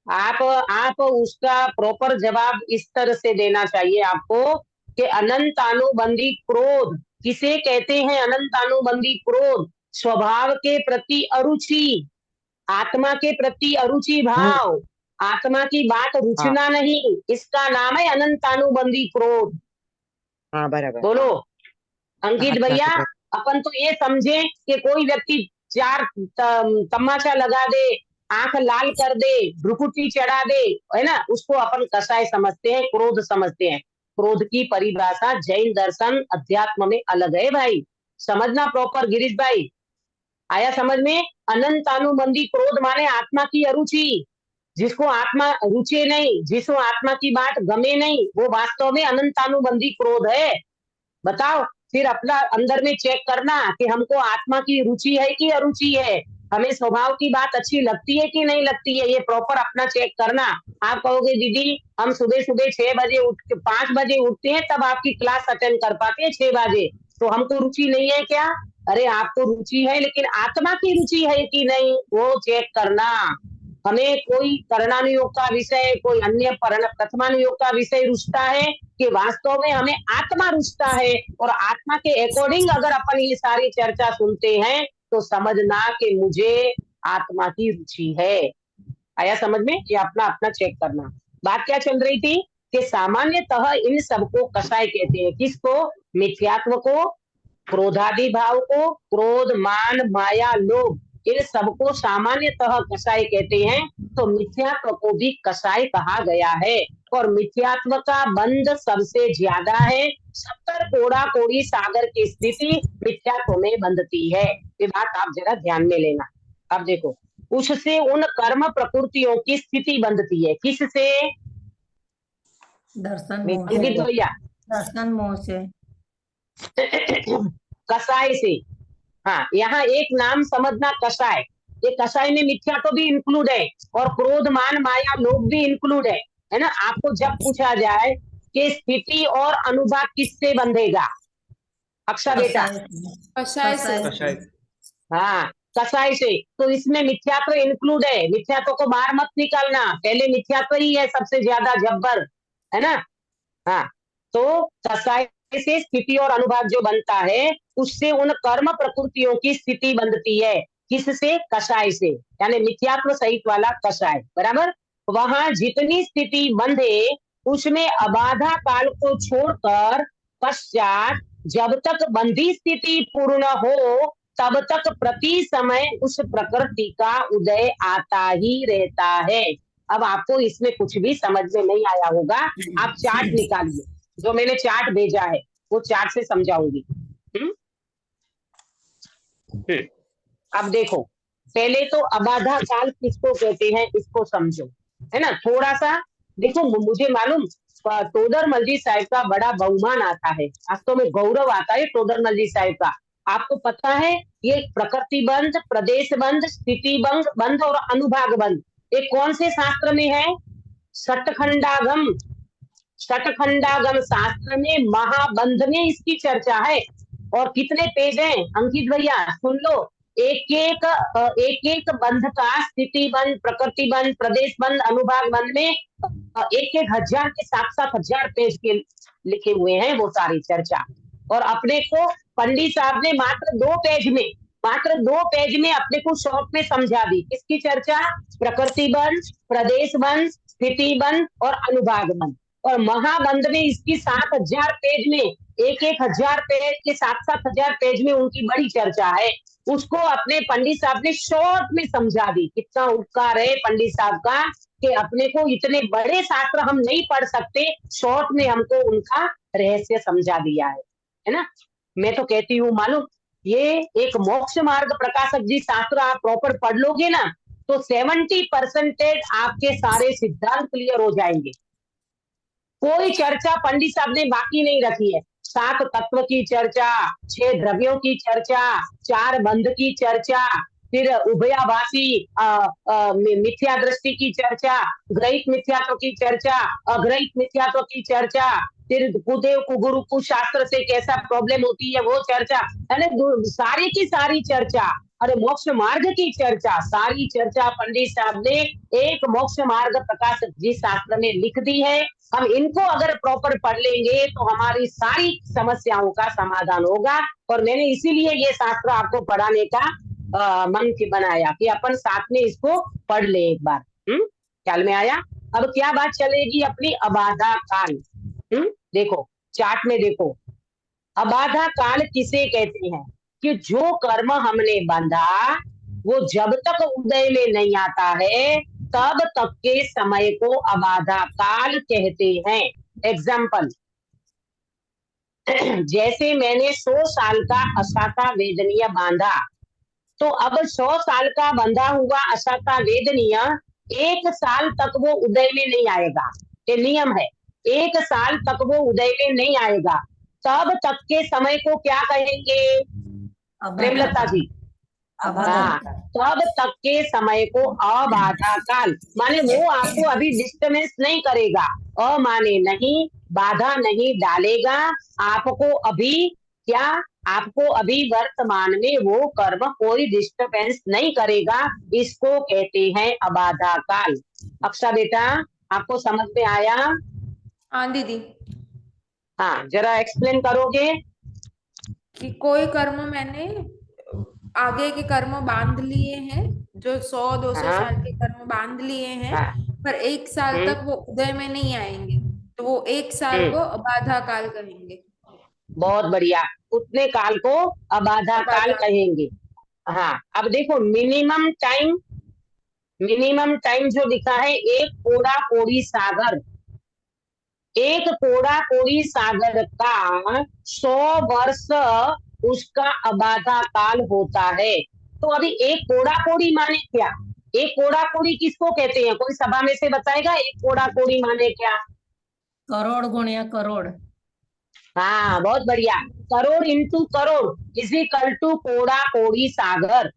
आप उसका प्रॉपर जवाब इस तरह से देना चाहिए आपको कि अनंतानुबंधी क्रोध किसे कहते हैं? अनंतानुबंधी क्रोध स्वभाव के प्रति अरुचि, आत्मा के प्रति अरुचि भाव, आत्मा की बात रुचना नहीं, इसका नाम है अनंतानुबंधी क्रोध। हाँ बराबर। बोलो अंकित आत्मा भैया। के प्रति। अपन तो ये समझे कि कोई व्यक्ति चार तमाचा लगा दे, आंख लाल कर दे, भ्रुकुटी चढ़ा दे, है ना, उसको अपन कसाय समझते हैं, क्रोध समझते हैं। क्रोध की परिभाषा जैन दर्शन अध्यात्म में अलग है भाई, समझना प्रॉपर गिरीश भाई। आया समझ में? अनंतानुबंधी क्रोध माने आत्मा की अरुचि, जिसको आत्मा रुचे नहीं, जिसको आत्मा की बात गमे नहीं, वो वास्तव में अनंतानुबंधी क्रोध है। बताओ फिर अपना अंदर में चेक करना कि हमको आत्मा की रुचि है कि अरुचि है, हमें स्वभाव की बात अच्छी लगती है कि नहीं लगती है, ये प्रॉपर अपना चेक करना। आप कहोगे दीदी हम सुबह सुबह 6 बजे 5 बजे उठते हैं तब आपकी क्लास अटेंड कर पाते हैं 6 बजे, तो हमको रुचि नहीं है क्या? अरे आपको रुचि है, लेकिन आत्मा की रुचि है कि नहीं वो चेक करना। हमें कोई करणानुयोग का विषय, कोई अन्य प्रथमानुयोग का विषय रुचता है कि वास्तव में हमें आत्मा रुचता है, और आत्मा के अकॉर्डिंग अगर अपन ये सारी चर्चा सुनते हैं तो समझना कि मुझे आत्मा की रुचि है। आया समझ में? ये अपना अपना चेक करना। बात क्या चल रही थी कि सामान्यतः इन सबको कषाय कहते हैं। किसको? मिथ्यात्व को, क्रोधादि भाव को, क्रोध मान माया लोभ, इन सबको सामान्यतः कषाय कहते हैं। तो मिथ्यात्व को भी कषाय कहा गया है, और मिथ्यात्व का बंध सबसे ज्यादा है। 70 कोड़ा कोड़ी सागर की स्थिति मिथ्यात्व में बंधती है। ये बात आप जरा ध्यान में लेना। अब देखो, उससे उन कर्म प्रकृतियों की स्थिति बंधती है। किससे? दर्शन मोह अंकित से, भैया दर्शन मोह से, कषाय से। हाँ, यहाँ एक नाम समझना कषाय। ये कषाय में मिथ्यात्व भी इंक्लूड है, और क्रोध मान माया लोभ भी इंक्लूड है ना। आपको जब पूछा जाए कि स्थिति और अनुभाग किससे बंधेगा, अक्षा बेटा? कषाय से। कषाय। हाँ, कषाय से। तो इसमें मिथ्यात्व इंक्लूड है। मिथ्यात्व को बाहर मत निकालना, पहले मिथ्यात्व ही है सबसे ज्यादा जब्बर, है ना। हाँ, तो कषाय से स्थिति और अनुभाग जो बनता है उससे उन कर्म प्रकृतियों की स्थिति बनती है। किससे? कषाय से, यानी मिथ्यात्व सहित वाला कषाय, बराबर। वहां जितनी स्थिति बंधे उसमें अबाधा काल को छोड़कर पश्चात जब तक बंधी स्थिति पूर्ण हो तब तक प्रति समय उस प्रकृति का उदय आता ही रहता है। अब आपको इसमें कुछ भी समझ में नहीं आया होगा, आप चार्ट निकालिए, जो मैंने चार्ट भेजा है वो चार्ट से समझाऊंगी। अब देखो, पहले तो अबाधा काल किसको कहते हैं इसको समझो, है ना। थोड़ा सा देखो, मुझे मालूम टोडरमल जी साहब का बड़ा बहुमान आता है, वास्तव में गौरव आता है टोडरमल जी साहब का। आपको पता है ये प्रकृति बंध, प्रदेश बंध, स्थिति बंध और अनुभाग बंध ये कौन से शास्त्र में है? षटखंडागम। षटखंडागम शास्त्र में महाबंध में इसकी चर्चा है। और कितने पेज हैं अंकित भैया? सुन लो, एक एक बंध का स्थिति बंध, प्रकृति बंध, प्रदेश बंध, अनुभाग बंध में 1,000 के 7,000 पेज के लिखे हुए हैं वो सारी चर्चा। और अपने को पंडित साहब ने मात्र 2 पेज में अपने को शॉर्ट में समझा दी। किसकी चर्चा? प्रकृति बंध, प्रदेश बंध, स्थिति बंध और अनुभाग बंध। और महाबंध में इसकी 7,000 पेज में 1,000 पेज के 7,000 पेज में उनकी बड़ी चर्चा है। उसको अपने पंडित साहब ने शॉर्ट में समझा दी। कितना उपकार है पंडित साहब का कि अपने को इतने बड़े शास्त्र हम नहीं पढ़ सकते, शॉर्ट में हमको उनका रहस्य समझा दिया है ना। मैं तो कहती हूँ मालूम, ये एक मोक्ष मार्ग प्रकाशक जी शास्त्र आप प्रॉपर पढ़ लोगे ना तो 70% आपके सारे सिद्धांत क्लियर हो जाएंगे। कोई चर्चा पंडित साहब ने बाकी नहीं रखी है। 7 तत्व की चर्चा, 6 द्रव्यों की चर्चा, 4 बंध की चर्चा, फिर उभयाभासी मिथ्या दृष्टि की चर्चा, ग्रहित मिथ्यात्व की चर्चा, अग्रहित मिथ्यात्व की चर्चा, फिर कुदेव कुगुरु कुशास्त्र से कैसा प्रॉब्लम होती है वो चर्चा, यानी सारी की सारी चर्चा, अरे मोक्ष मार्ग की चर्चा, सारी चर्चा पंडित साहब ने एक मोक्ष मार्ग प्रकाशक जी शास्त्र में लिख दी है। हम इनको अगर प्रॉपर पढ़ लेंगे तो हमारी सारी समस्याओं का समाधान होगा। और मैंने इसीलिए ये शास्त्र आपको पढ़ाने का मन की बनाया कि अपन साथ में इसको पढ़ ले एक बार। ख्याल में आया? अब क्या बात चलेगी अपनी अबाधा काल। देखो चार्ट में देखो, अबाधा काल किसे कहते हैं कि जो कर्म हमने बांधा वो जब तक उदय में नहीं आता है तब तक के समय को अबाधा काल कहते हैं। एग्जाम्पल, जैसे मैंने 100 साल का अशाखा वेदनीय बांधा, तो अब 100 साल का बंधा हुआ अशाखा वेदनीय 1 साल तक वो उदय में नहीं आएगा। ये नियम है, 1 साल तक वो उदय में नहीं आएगा। तब तक के समय को क्या कहेंगे प्रेमलता जी? हाँ, तब तक के समय को अबाधा काल, माने वो आपको अभी डिस्टर्बेंस नहीं करेगा। अ माने नहीं, बाधा नहीं डालेगा आपको अभी, क्या आपको अभी वर्तमान में वो कर्म कोई डिस्टर्बेंस नहीं करेगा, इसको कहते हैं अबाधा काल। अक्षा बेटा आपको समझ में आया? हाँ दीदी। हाँ जरा एक्सप्लेन करोगे? कि कोई कर्म मैंने आगे के कर्म बांध लिए हैं, जो 100-200 साल के कर्म बांध लिए हैं, पर 1 साल तक वो उदय में नहीं आएंगे, तो वो 1 साल को अबाधा काल कहेंगे। बहुत बढ़िया, उतने काल को अबाधा काल कहेंगे। हाँ अब देखो मिनिमम टाइम जो लिखा है, एक कोड़ा कोड़ी सागर, एक कोड़ा कोड़ी सागर का 100 वर्ष उसका अबाधा काल होता है। तो अभी एक कोड़ा कोड़ी माने क्या? एक कोड़ा कोड़ी किसको कहते हैं? कोई सभा में से बताएगा एक कोड़ा कोड़ी माने क्या? करोड़ गुणिया करोड़। हाँ बहुत बढ़िया, crore into crore is equal to कोड़ा कोड़ी सागर।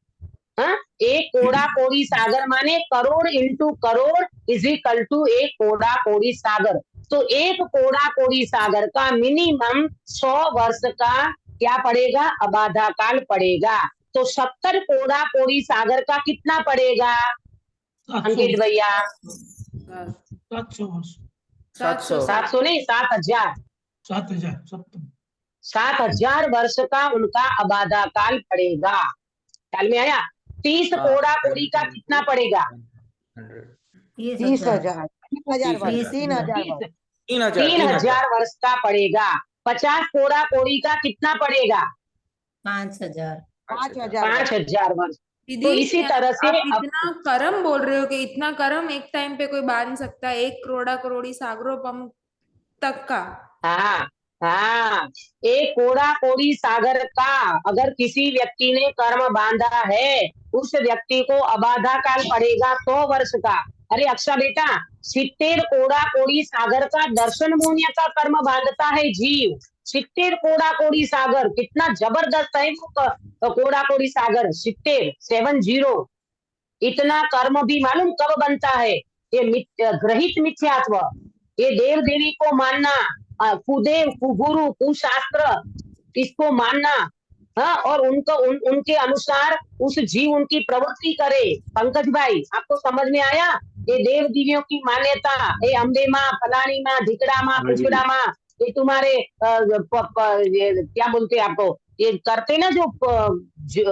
हाँ, एक कोड़ा कोड़ी सागर माने crore into crore is equal to एक कोड़ा कोड़ी सागर। तो एक कोड़ा कोड़ी सागर का मिनिमम 100 वर्ष का क्या पड़ेगा? अबाधा काल पड़ेगा। तो 70 कोड़ा कोड़ी सागर का कितना पड़ेगा अंकित भैया? 700 नहीं 7000। 7000 वर्ष का उनका अबाधा काल पड़ेगा। ख्याल में आया? 30 कोड़ा कोड़ी का कितना पड़ेगा? 30,000 3,000 वर्ष का पड़ेगा। 50 कोड़ा कोड़ी का कितना पड़ेगा? 5,000 वर्ष। तो इसी तरह से आप इतना कर्म बोल रहे हो कि इतना कर्म एक टाइम पे कोई बांध सकता है, 1 कोड़ा करोड़ी सागरोपम तक का? हाँ हाँ, एक कोड़ा कोड़ी सागर का अगर किसी व्यक्ति ने कर्म बांधा है, उस व्यक्ति को अबाधा काल पड़ेगा 100 वर्ष का। अरे अक्षा बेटा, 70 कोड़ा कोड़ी सागर का दर्शन मुनिया का कर्म बांधता है जीव। 70 कोड़ा कोड़ी सागर, कितना जबरदस्त है वो कोड़ा कोड़ी सागर। 70 इतना कर्म भी मालूम कब बनता है? ये ग्रहित मिथ्यात्व, ये देव देवी को मानना, कुदेव कुगुरु कुशास्त्र इसको मानना, हाँ, और उनके अनुसार उस जीव उनकी प्रवृत्ति करे। पंकज भाई आपको समझ में आया? ये देव देवियों की मान्यता, ये अम्बे माँ, फलानी माँ, ढिकड़ा माँ, पुचड़ा माँ, ये तुम्हारे क्या बोलते आपको, ये करते ना जो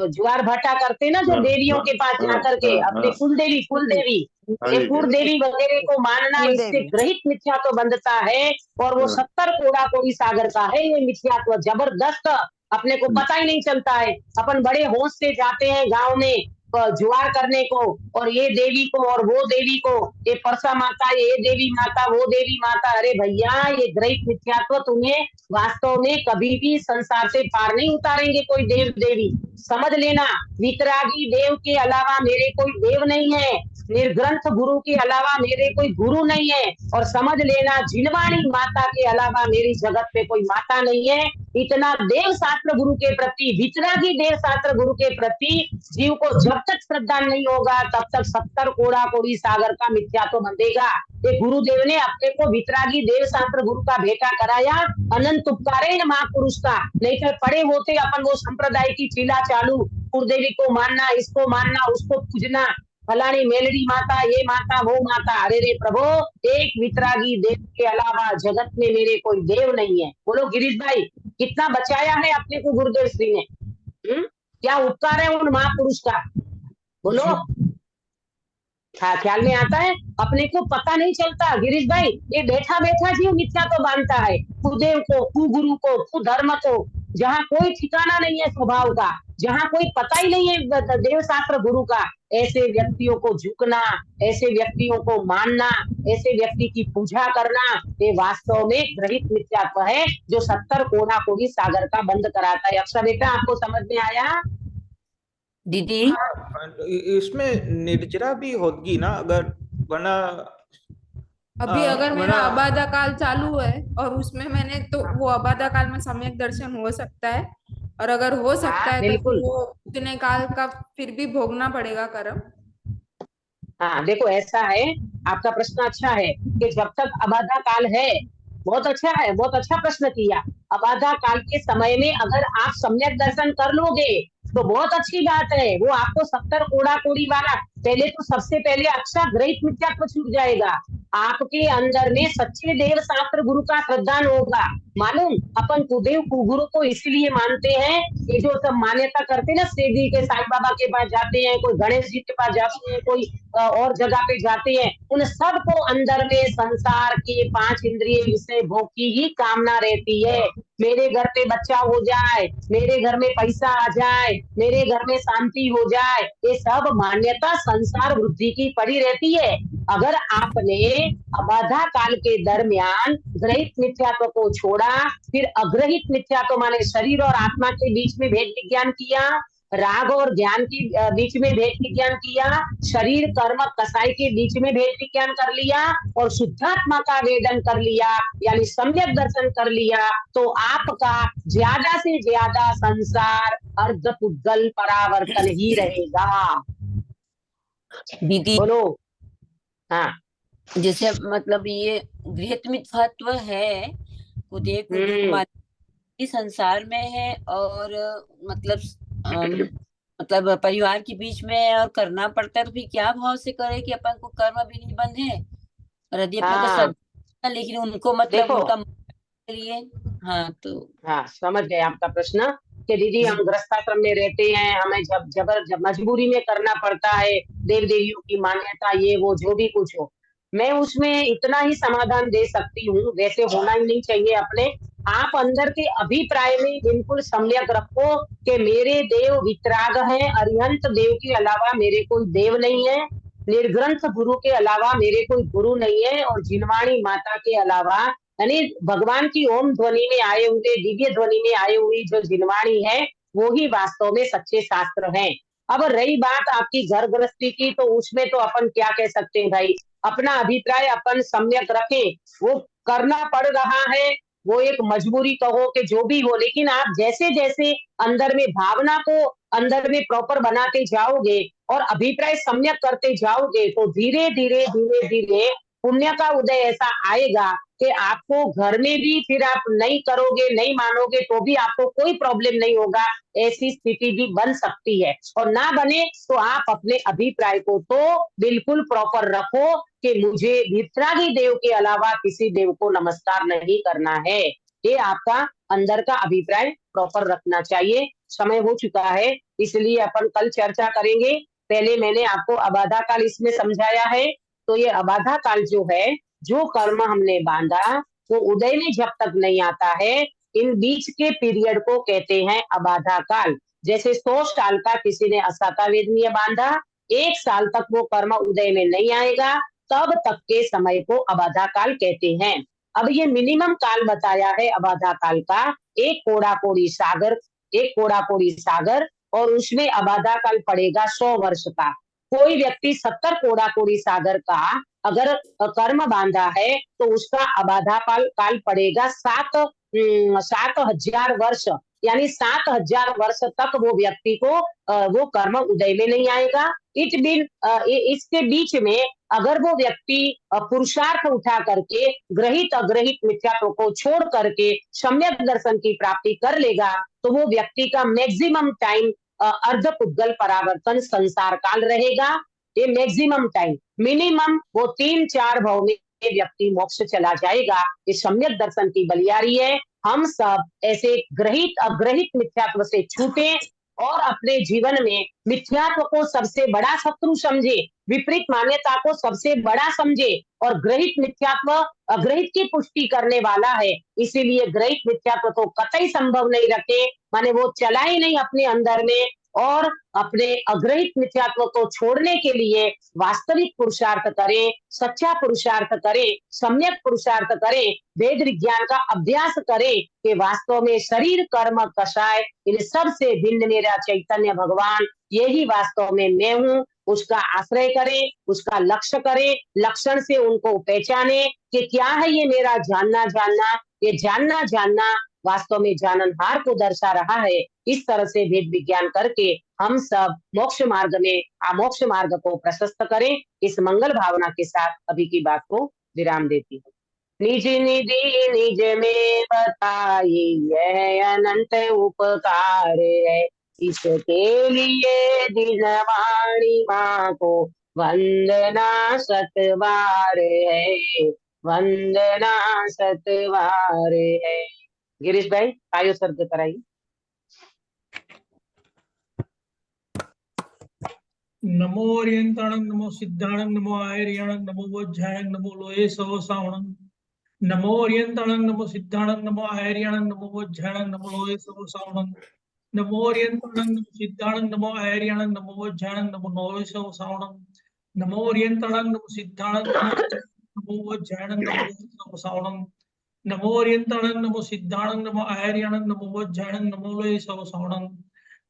ज्वार भट्टा करते ना जो देवियों के पास जाकर के अपने कुल देवी ये कुल देवी वगैरह को मानना, इससे ग्रहित मिथ्यात्व बंधता है। और वो 70 कोड़ा कोड़ी सागर का है ये मिथ्यात्व, जबरदस्त, अपने को पता ही नहीं चलता है। अपन बड़े होश से जाते हैं गांव में जुआर करने को, और ये देवी को और वो देवी को, ये परसा माता, ये देवी माता, वो देवी माता। अरे भैया, ये ग्रहित मिथ्यात्व तुम्हें वास्तव में कभी भी संसार से पार नहीं उतारेंगे कोई देव देवी। समझ लेना, वितरागी देव के अलावा मेरे कोई देव नहीं है, निर्ग्रंथ गुरु के अलावा मेरे कोई गुरु नहीं है, और समझ लेना जिनवाणी माता के अलावा मेरी जगत पे कोई माता नहीं है। इतना देव शास्त्र गुरु के प्रति, वितरागी देव शास्त्र गुरु के प्रति जीव को जब तक श्रद्धा नहीं होगा तब तक 70 कोड़ा कोड़ी सागर का मिथ्यात्व बंधेगा। ये गुरुदेव ने अपने को वितरागी देव शास्त्र गुरु का भेटा कराया, अनंत उपकारे महापुरुष का। नहीं तो पड़े होते अपन वो संप्रदाय की चीला चालू, कुलदेवी को मानना, इसको मानना, उसको पूजना, फलानी मेलड़ी माता, ये माता, वो माता। अरे रे प्रभु, एक वितरागी देव के अलावा जगत में मेरे कोई देव नहीं है। बोलो गिरीश भाई, कितना बचाया है अपने को गुरुदेव श्री ने। क्या उपकार है उन महापुरुष का, बोलो। हाँ, ख्याल में आता है? अपने को पता नहीं चलता गिरीश भाई, ये बैठा बैठा जीव मिथ्या तो बांधता है, कुदेव को, कुगुरु को, कुधर्म को, जहाँ कोई ठिकाना नहीं है स्वभाव का, जहाँ कोई पता ही नहीं है देव शास्त्र गुरु का। ऐसे व्यक्तियों को झुकना, ऐसे व्यक्तियों को मानना, ऐसे व्यक्ति की पूजा करना, ये वास्तव में ग्रहित मिथ्यात्व है जो 70 कोना कोड़ी सागर का बंद कराता है। अक्षर बेटा, आपको समझ में आया? दीदी इसमें निर्जरा भी होगी ना, अगर वरना अभी अगर मेरा अबाधा काल चालू है और उसमें मैंने, तो वो अबाधा काल में सम्यक दर्शन हो सकता है, और अगर हो सकता है तो वो उतने काल का फिर भी भोगना पड़ेगा कर्म। हाँ देखो, ऐसा है, आपका प्रश्न अच्छा है कि जब तक अबाधा काल है, बहुत अच्छा है, बहुत अच्छा प्रश्न किया। अबाधा काल के समय में अगर आप सम्यक दर्शन कर लोगे तो बहुत अच्छी बात है, वो आपको 70 कोड़ा कोड़ी वाला, पहले तो सबसे पहले अच्छा ग्रहित मिथ्यात्व छूट जाएगा, आपके अंदर में सच्चे देव शास्त्र गुरु का श्रद्धान होगा। मालूम, अपन कुदेव कुगुरु को इसलिए मानते हैं, ये जो सब मान्यता करते हैं ना, सेदी के साईं बाबा के पास जाते हैं, कोई गणेश जी के पास जाते हैं, कोई और जगह पे जाते हैं, उन सबको अंदर में संसार के 5 इंद्रिय विषय भोग की ही कामना रहती है। मेरे घर पे बच्चा हो जाए, मेरे घर में पैसा आ जाए, मेरे घर में शांति हो जाए, ये सब मान्यता संसार वृद्धि की पड़ी रहती है। अगर आपने अबाधा काल के दरमियान ग्रहित मिथ्यात्व को छोड़ा, फिर अग्रहित मिथ्यात्व माने शरीर और आत्मा के बीच में भेद विज्ञान किया, राग और ज्ञान के बीच में भेद विज्ञान किया, शरीर कर्म कसाई के बीच में भेद विज्ञान कर लिया, और शुद्धात्मा का वेदन कर लिया, यानी सम्यक दर्शन कर लिया, तो आपका ज्यादा से ज्यादा संसार अर्ध पुद्गल परावर्तन ही रहेगा। दीदी बोलो। हाँ, जैसे मतलब ये गृहित मिथ्यात्व है, कुदेव कुमार संसार में है, और मतलब परिवार के बीच में और करना पड़ता है, तो फिर क्या भाव से करे कि अपन को कर्म भी नहीं बंधे, और यदि अपने को श्रद्धा, लेकिन उनको मतलब उनका लिए। हाँ, तो हाँ, समझ गए आपका प्रश्न कि दीदी हम गृहस्थाश्रम में रहते हैं, हमें जब मजबूरी में करना पड़ता है, देव देवियों की मान्यता, ये वो जो भी कुछ हो, मैं उसमें इतना ही समाधान दे सकती हूँ, वैसे होना ही नहीं चाहिए अपने। आप अंदर के अभिप्राय में बिल्कुल सम्यक रखो कि मेरे देव वितराग हैं, अरिहंत देव के अलावा मेरे कोई देव नहीं है, निर्ग्रंथ गुरु के अलावा मेरे कोई गुरु नहीं है, और जिनवाणी माता के अलावा, यानी भगवान की ओम ध्वनि में आए हुए, दिव्य ध्वनि में आई हुई जो जिनवाणी है, वो ही वास्तव में सच्चे शास्त्र हैं। अब रही बात आपकी घर गृहस्थी की, तो उसमें तो अपन क्या कह सकते हैं भाई, अपना अभिप्राय अपन सम्यक रखें, वो करना पड़ रहा है, वो एक मजबूरी कहो कि जो भी हो, लेकिन आप जैसे जैसे अंदर में भावना को अंदर में प्रॉपर बनाते जाओगे और अभिप्राय सम्यक करते जाओगे, तो धीरे धीरे धीरे धीरे पुण्य का उदय ऐसा आएगा कि आपको घर में भी फिर आप नहीं करोगे, नहीं मानोगे, तो भी आपको कोई प्रॉब्लम नहीं होगा। ऐसी स्थिति भी बन सकती है, और ना बने तो आप अपने अभिप्राय को तो बिल्कुल प्रॉपर रखो कि मुझे वितरागी देव के अलावा किसी देव को नमस्कार नहीं करना है। ये आपका अंदर का अभिप्राय प्रॉपर रखना चाहिए। समय हो चुका है, इसलिए अपन कल चर्चा करेंगे। पहले मैंने आपको अबाधा काल इसमें समझाया है, तो ये अबाधा काल जो है, जो कर्म हमने बांधा वो उदय में जब तक नहीं आता है, इन बीच के पीरियड को कहते हैं अबाधा काल। जैसे 100 साल का किसी ने असाता वेदनीय बांधा, 1 साल तक वो कर्म उदय में नहीं आएगा, तब तक के समय को अबाधा काल कहते हैं। अब ये मिनिमम काल बताया है अबाधा काल का, एक कोड़ा कोड़ी सागर और उसमें अबाधा काल पड़ेगा 100 वर्ष का। कोई व्यक्ति 70 कोड़ा कोड़ी सागर का अगर कर्म बांधा है तो उसका अबाधा काल पड़ेगा 7,000 वर्ष, यानी 7,000 वर्ष तक वो व्यक्ति को वो कर्म उदय में नहीं आएगा। इसके बीच में अगर वो व्यक्ति पुरुषार्थ उठा करके ग्रहित अग्रहित मिथ्यात्व को छोड़ करके सम्यक दर्शन की प्राप्ति कर लेगा तो वो व्यक्ति का मैक्सिमम टाइम अर्ध पुद्गल परावर्तन संसार काल रहेगा। ये मैक्सिमम टाइम, मिनिमम वो 3-4 भव में व्यक्ति मोक्ष चला जाएगा। ये सम्यक दर्शन की बलियारी है। हम सब ऐसे ग्रहित अग्रहित मिथ्यात्व से छूटे और अपने जीवन में मिथ्यात्व को सबसे बड़ा शत्रु समझे, विपरीत मान्यता को सबसे बड़ा समझे और ग्रहित मिथ्यात्व अग्रहित की पुष्टि करने वाला है, इसीलिए ग्रहित मिथ्यात्व तो कतई संभव नहीं रखे, माने वो चला ही नहीं अपने अंदर में, और अपने अग्रहित मिथ्यात्व को छोड़ने के लिए वास्तविक पुरुषार्थ करें, सच्चा पुरुषार्थ करें, सम्यक पुरुषार्थ करें, वेद विज्ञान का अभ्यास करें कि वास्तव में शरीर कर्म कषाय इन सब से भिन्न मेरा चैतन्य भगवान, यही वास्तव में मैं हूँ। उसका आश्रय करें, उसका लक्ष्य करें, लक्षण से उनको पहचाने कि क्या है ये मेरा जानना, ये जानना वास्तव में जाननहार को दर्शा रहा है। इस तरह से भेद विज्ञान करके हम सब मोक्ष मार्ग में अमोक्ष मार्ग को प्रशस्त करें। इस मंगल भावना के साथ अभी की बात को विराम देती हूँ। निज निधि निज में बताई यह अनंत उपकार है, इसके लिए दिनवाणी माँ को वंदना सतबार है, वंदना सतबार है। गिरीश भाई आयो सर्ग कराइए। नमो ओरियंताणं नमो सिद्धाणं नमो आयर्याणं नमो वज्रायणं नमो लोये सवसावणं। नमो ओरियंताणं नमो सिद्धाणं नमो आयर्याणं नमो वज्रायणं नमो लोये सवसावणं। नमो ओरियंताणं नमो सिद्धाणं नमो आयर्याणं नमो वज्रायणं नमो लोये सवसावणं। नमो ओरियंताणं नमो सिद्धाणं नमो वज्रायणं नमो लोये सवसावणं। नमो ओरियंताणं नमो सिद्धाणं नमो आयर्याणं नमो वज्रायणं नमो लोये सवसावणं।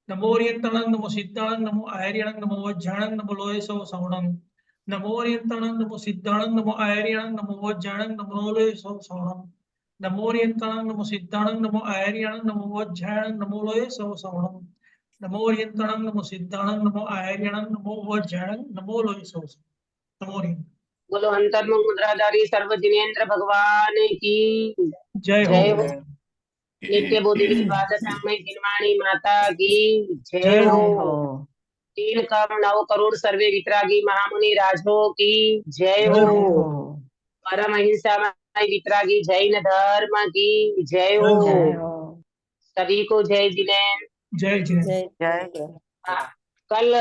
नमो ओरियंताणं नमो सिद्धाणं नमो आयर्याणं नमो वज्रायणं नमो लोये सवसावणं। नमो ओरियंताणं नमो सिद्धाणं नमो आयर्याणं नमो वज्रायणं नमो लोये सवसावणं। नमो ओरियंताणं नमो सिद्धाणं नमो आयर्याणं नमो वज्रायणं नमो लोये सवसावणं। नमो ओरियंताणं नमो सिद्धाणं नमो आयर्याणं नमो वज्रायणं नमो लोये सवसावणं। नमो ओरियंताणं। बोलो अंतर्मुख मुद्राधारी सर्व जिनेन्द्र भगवान की जय हो। नित्य बोधि में गिरवाणी माता की जय हो। 3 करोड़ 9 करोड़ सर्वे वितरागी महामुनि राजो की जय हो। परम अहिंसा वितरागी जैन धर्म की जय हो। सभी को जय जिनेन्द्र। जय जय। कल